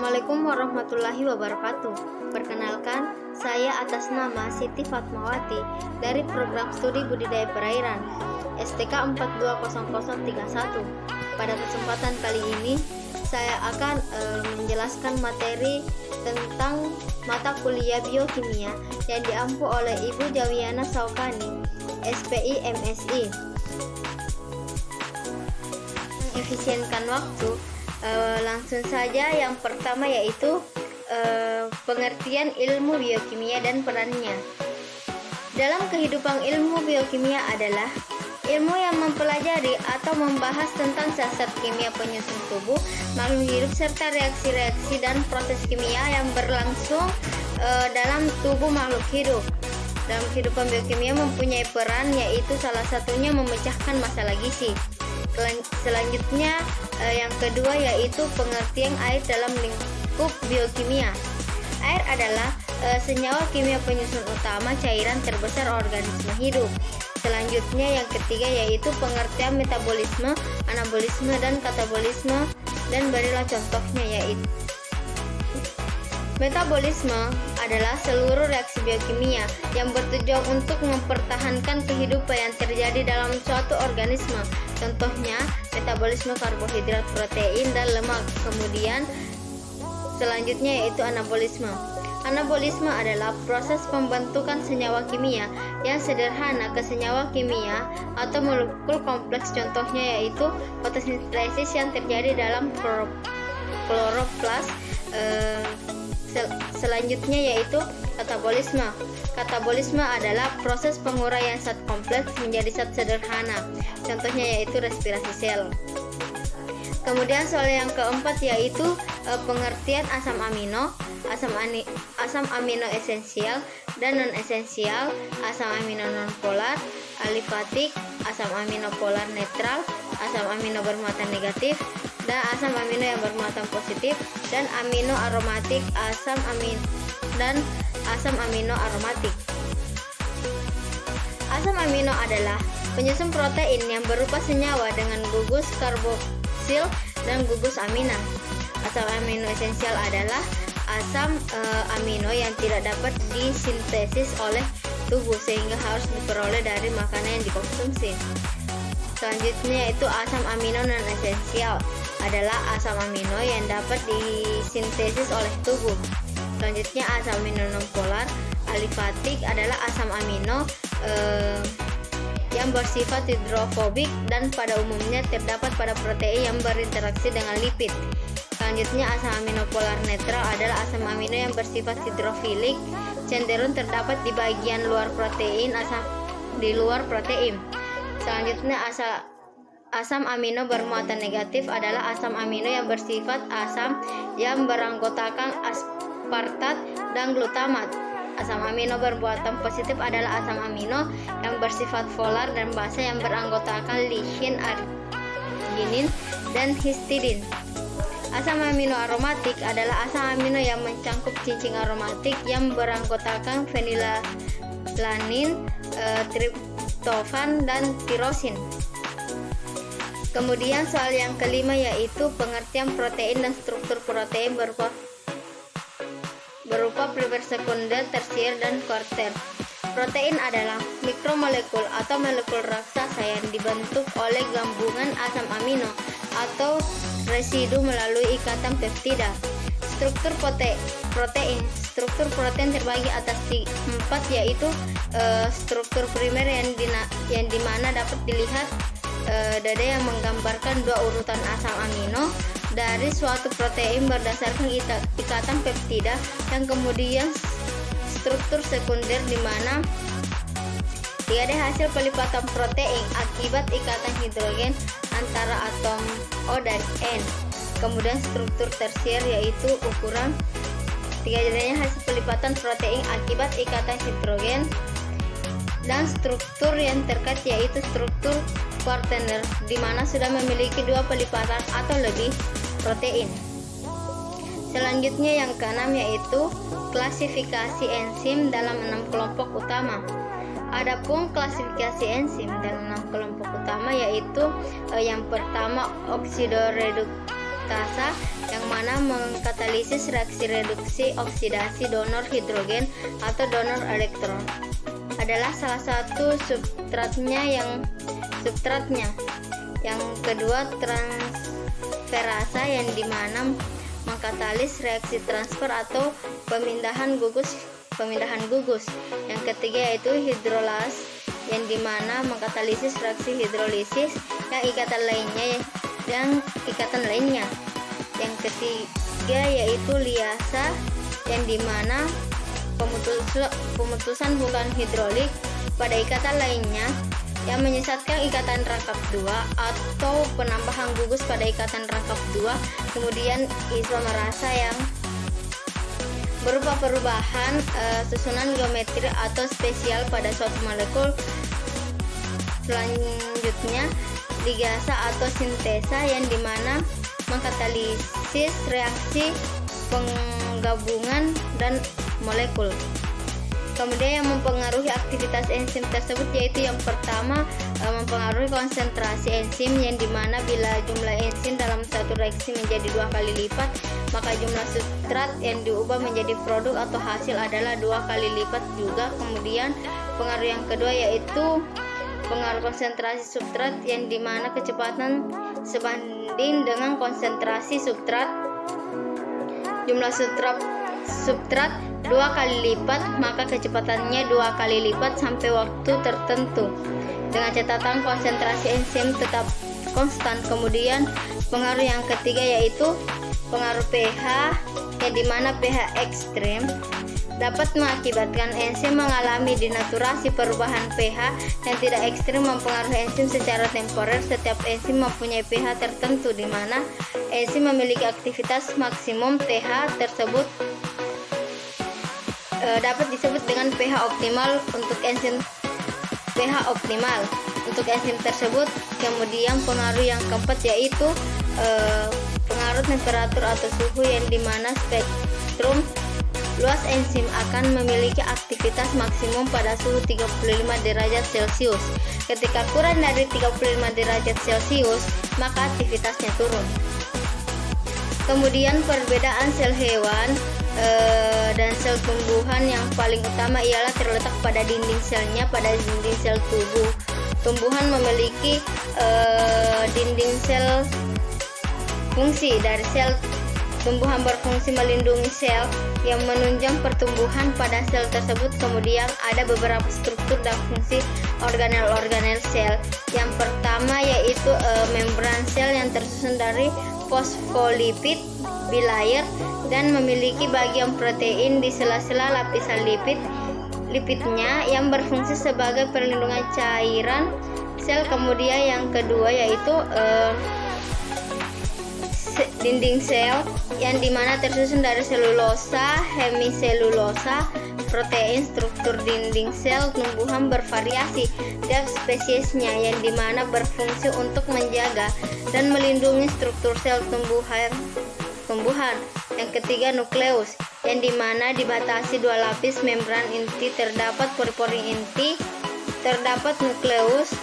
Assalamualaikum warahmatullahi wabarakatuh. Perkenalkan, saya atas nama Siti Fatmawati dari Program Studi Budidaya Perairan STK 420031. Pada kesempatan kali ini, saya akan menjelaskan materi tentang mata kuliah biokimia yang diampu oleh Ibu Jawiana Saukani, SPI MSI. Efisienkan waktu. Langsung saja, yang pertama yaitu pengertian ilmu biokimia dan perannya. Dalam kehidupan, ilmu biokimia adalah ilmu yang mempelajari atau membahas tentang zat-zat kimia penyusun tubuh makhluk hidup serta reaksi-reaksi dan proses kimia yang berlangsung dalam tubuh makhluk hidup. Dalam kehidupan, biokimia mempunyai peran, yaitu salah satunya memecahkan masalah gizi. Selanjutnya, yang kedua yaitu pengertian air dalam lingkup biokimia. Air adalah senyawa kimia penyusun utama cairan terbesar organisme hidup. Selanjutnya, yang ketiga yaitu pengertian metabolisme, anabolisme, dan katabolisme, dan berilah contohnya yaitu metabolisme adalah seluruh reaksi biokimia yang bertujuan untuk mempertahankan kehidupan yang terjadi dalam suatu organisme. Contohnya, metabolisme karbohidrat, protein, dan lemak. Kemudian, selanjutnya yaitu anabolisme. Anabolisme adalah proses pembentukan senyawa kimia yang sederhana ke senyawa kimia atau molekul kompleks. Contohnya yaitu fotosintesis yang terjadi dalam kloroplas. Selanjutnya yaitu katabolisme. Katabolisme adalah proses penguraian zat kompleks menjadi zat sederhana. Contohnya yaitu respirasi sel. Kemudian soal yang keempat yaitu pengertian asam amino, asam amino esensial dan non esensial, asam amino non polar, alifatik, asam amino polar netral, asam amino bermuatan negatif, dan asam amino yang bermuatan positif, dan amino aromatik, asam amino aromatik. Asam amino adalah penyusun protein yang berupa senyawa dengan gugus karboksil dan gugus amina. Asam amino esensial adalah asam amino yang tidak dapat disintesis oleh tubuh sehingga harus diperoleh dari makanan yang dikonsumsi. Selanjutnya yaitu asam amino non esensial adalah asam amino yang dapat disintesis oleh tubuh. Selanjutnya asam amino non polar alifatik adalah asam amino yang bersifat hidrofobik dan pada umumnya terdapat pada protein yang berinteraksi dengan lipid. Selanjutnya asam amino polar netral adalah asam amino yang bersifat hidrofilik, cenderung terdapat di bagian luar protein, di luar protein. Selanjutnya asam amino bermuatan negatif adalah asam amino yang bersifat asam yang beranggotakan aspartat dan glutamat. Asam amino bermuatan positif adalah asam amino yang bersifat polar dan basa yang beranggotakan lisin, arginin, dan histidin. Asam amino aromatik adalah asam amino yang mencangkup cincin aromatik yang beranggotakan fenilalanin, triptofan, dan tirosin. Kemudian soal yang kelima yaitu pengertian protein dan struktur protein berupa primer, sekunder, tersier, dan kuarter. Protein adalah mikromolekul atau molekul raksasa yang dibentuk oleh gabungan asam amino atau residu melalui ikatan peptida. Struktur protein terbagi atas 4 yaitu struktur primer yang dimana dapat dilihat dada yang menggambarkan 2 urutan asam amino dari suatu protein berdasarkan ikatan peptida, yang kemudian struktur sekunder di mana tiada hasil pelipatan protein akibat ikatan hidrogen antara atom O dan N. Kemudian struktur tersier yaitu ukuran tiadanya hasil pelipatan protein akibat ikatan hidrogen, dan struktur yang terkait yaitu struktur kuartener di mana sudah memiliki 2 pelipatan atau lebih protein. Selanjutnya yang keenam yaitu klasifikasi enzim dalam 6 kelompok utama. Adapun klasifikasi enzim dalam 6 kelompok utama yaitu yang pertama sintasa yang mana mengkatalisis reaksi reduksi oksidasi donor hidrogen atau donor elektron adalah salah satu substratnya. Yang kedua, transferasa yang dimana mengkatalis reaksi transfer atau pemindahan gugus. Yang ketiga yaitu hidrolas yang dimana mengkatalisis reaksi hidrolisis yang ikatan lainnya. Yang ketiga yaitu liasa yang dimana pemutusan bukan hidrolik pada ikatan lainnya yang menyesatkan ikatan rangkap 2 atau penambahan gugus pada ikatan rangkap 2. Kemudian isomerasa yang berupa perubahan susunan geometri atau spesial pada suatu molekul. Selanjutnya ligasa atau sintesa yang dimana mengkatalisis reaksi penggabungan dan molekul. Kemudian yang mempengaruhi aktivitas enzim tersebut yaitu yang pertama mempengaruhi konsentrasi enzim yang dimana bila jumlah enzim dalam satu reaksi menjadi 2 kali lipat, maka jumlah substrat yang diubah menjadi produk atau hasil adalah 2 kali lipat juga. Kemudian pengaruh yang kedua yaitu pengaruh konsentrasi substrat yang dimana kecepatan sebanding dengan konsentrasi substrat. Jumlah substrat 2 kali lipat, maka kecepatannya 2 kali lipat sampai waktu tertentu dengan catatan konsentrasi enzim tetap konstan. Kemudian pengaruh yang ketiga yaitu pengaruh pH yang dimana pH ekstrim dapat mengakibatkan enzim mengalami denaturasi. Perubahan pH yang tidak ekstrim mempengaruhi enzim secara temporer. Setiap enzim mempunyai pH tertentu di mana enzim memiliki aktivitas maksimum. pH tersebut dapat disebut dengan pH optimal untuk enzim tersebut. Kemudian pengaruh yang keempat yaitu pengaruh temperatur atau suhu yang dimana spektrum luas enzim akan memiliki aktivitas maksimum pada suhu 35 derajat Celcius. Ketika kurang dari 35 derajat Celcius, maka aktivitasnya turun. Kemudian perbedaan sel hewan dan sel tumbuhan yang paling utama ialah terletak pada dinding selnya. Pada dinding sel tumbuhan memiliki dinding sel fungsi. Dari sel tumbuhan berfungsi melindungi sel yang menunjang pertumbuhan pada sel tersebut. Kemudian ada beberapa struktur dan fungsi organel-organel sel. Yang pertama yaitu membran sel yang tersusun dari fosfolipid bilayer dan memiliki bagian protein di sela-sela lapisan lipidnya yang berfungsi sebagai perlindungan cairan sel. Kemudian yang kedua yaitu dinding sel yang dimana tersusun dari selulosa, hemiselulosa, protein. Struktur dinding sel tumbuhan bervariasi tiap spesiesnya yang dimana berfungsi untuk menjaga dan melindungi struktur sel tumbuhan. Yang ketiga nukleus yang dimana dibatasi 2 lapis membran inti, terdapat pori-pori inti, terdapat nukleus,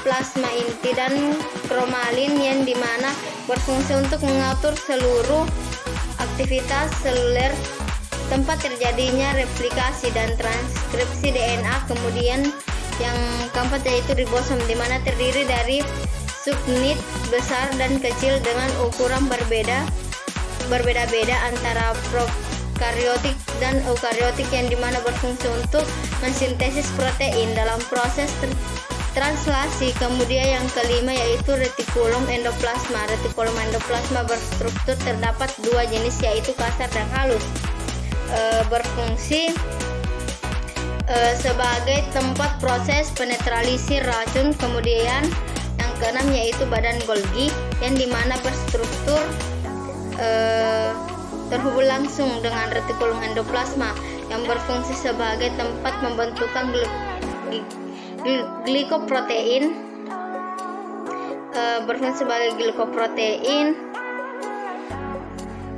plasma inti dan kromalin yang dimana berfungsi untuk mengatur seluruh aktivitas seluler, tempat terjadinya replikasi dan transkripsi DNA. Kemudian yang keempat yaitu ribosom dimana terdiri dari subunit besar dan kecil dengan ukuran berbeda-beda antara prokaryotik dan eukaryotik yang dimana berfungsi untuk mensintesis protein dalam proses translasi. Kemudian yang kelima yaitu retikulum endoplasma. Retikulum endoplasma berstruktur terdapat 2 jenis yaitu kasar dan halus, berfungsi sebagai tempat proses penetralisir racun. Kemudian yang keenam yaitu badan Golgi yang dimana berstruktur terhubung langsung dengan retikulum endoplasma yang berfungsi sebagai tempat pembentukan glikoprotein, berfungsi sebagai glikoprotein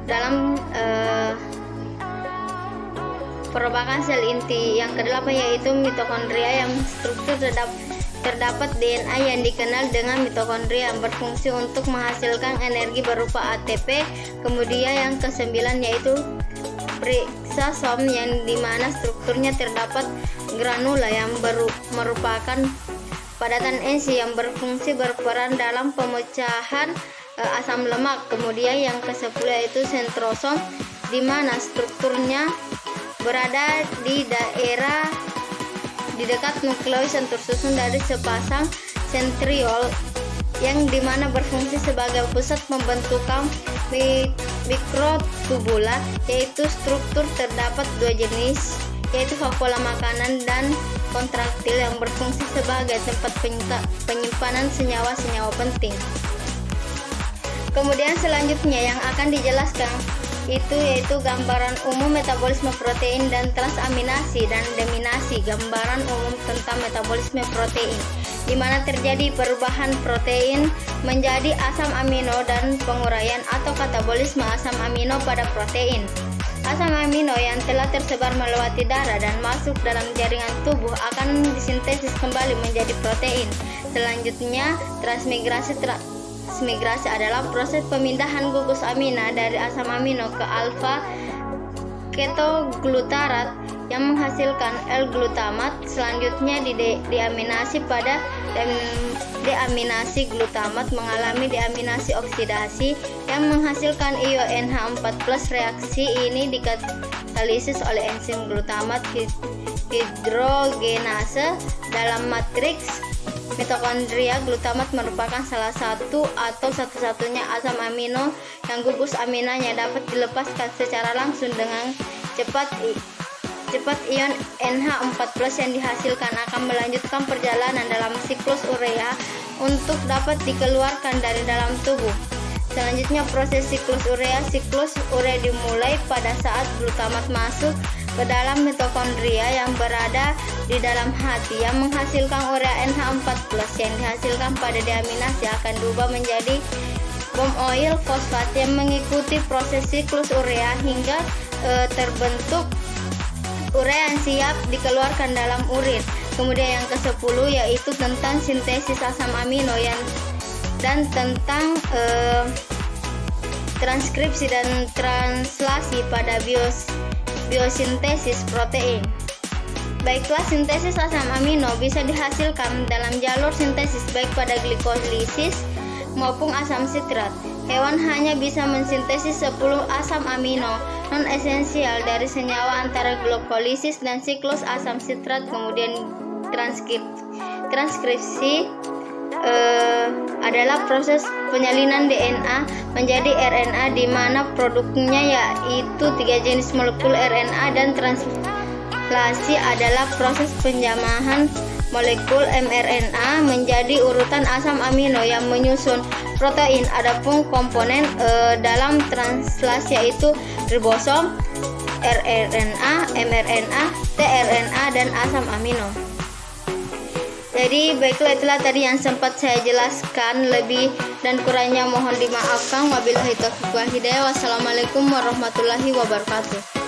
dalam perombakan sel inti. Yang kedelapan yaitu mitokondria yang struktur terdapat DNA yang dikenal dengan mitokondria yang berfungsi untuk menghasilkan energi berupa ATP. Kemudian yang kesembilan yaitu ribosom, yang dimana strukturnya terdapat granula yang merupakan padatan enzim yang berfungsi berperan dalam pemecahan asam lemak. Kemudian yang ke-10 yaitu sentrosom, di mana strukturnya berada di dekat nukleus yang tersusun dari sepasang sentriol yang dimana berfungsi sebagai pusat pembentukan mikrotubula, yaitu struktur terdapat dua jenis, yaitu vakuola makanan dan kontraktil yang berfungsi sebagai tempat penyimpanan senyawa-senyawa penting. Kemudian selanjutnya yang akan dijelaskan yaitu gambaran umum metabolisme protein dan transaminasi dan deaminasi. Gambaran umum tentang metabolisme protein, di mana terjadi perubahan protein menjadi asam amino dan penguraian atau katabolisme asam amino pada protein. Asam amino yang telah tersebar melewati darah dan masuk dalam jaringan tubuh akan disintesis kembali menjadi protein. Selanjutnya, transmigrasi adalah proses pemindahan gugus amina dari asam amino ke alfa ketoglutarat yang menghasilkan L-glutamat. Selanjutnya deaminasi pada deaminasi glutamat mengalami deaminasi oksidasi yang menghasilkan ion NH4+. Reaksi ini dikatalisis oleh enzim glutamat hidrogenase dalam matriks mitokondria. Glutamat merupakan salah satu atau satu-satunya asam amino yang gugus aminanya dapat dilepaskan secara langsung dengan cepat. Ion NH4+ yang dihasilkan akan melanjutkan perjalanan dalam siklus urea untuk dapat dikeluarkan dari dalam tubuh. Selanjutnya, proses siklus urea dimulai pada saat glutamat masuk ke dalam mitokondria yang berada di dalam hati yang menghasilkan urea NH4+ yang dihasilkan pada deaminasi akan diubah menjadi bom oil fosfat yang mengikuti proses siklus urea hingga terbentuk urea yang siap dikeluarkan dalam urin. Kemudian yang ke-10 yaitu tentang sintesis asam amino dan tentang transkripsi dan translasi pada biosintesis protein. Baiklah, sintesis asam amino bisa dihasilkan dalam jalur sintesis baik pada glikolisis maupun asam sitrat. Hewan hanya bisa mensintesis 10 asam amino non esensial dari senyawa antara glikolisis dan siklus asam sitrat. Kemudian transkripsi adalah proses penyalinan DNA menjadi RNA, di mana produknya yaitu 3 jenis molekul RNA, dan translasi adalah proses penjamahan molekul mRNA menjadi urutan asam amino yang menyusun protein. Adapun komponen dalam translasi yaitu ribosom, rRNA, mRNA, tRNA, dan asam amino. Jadi baiklah, itulah tadi yang sempat saya jelaskan. Lebih dan kurangnya mohon dimaafkan. Wabillahi taufiq wal hidayah. Wassalamualaikum warahmatullahi wabarakatuh.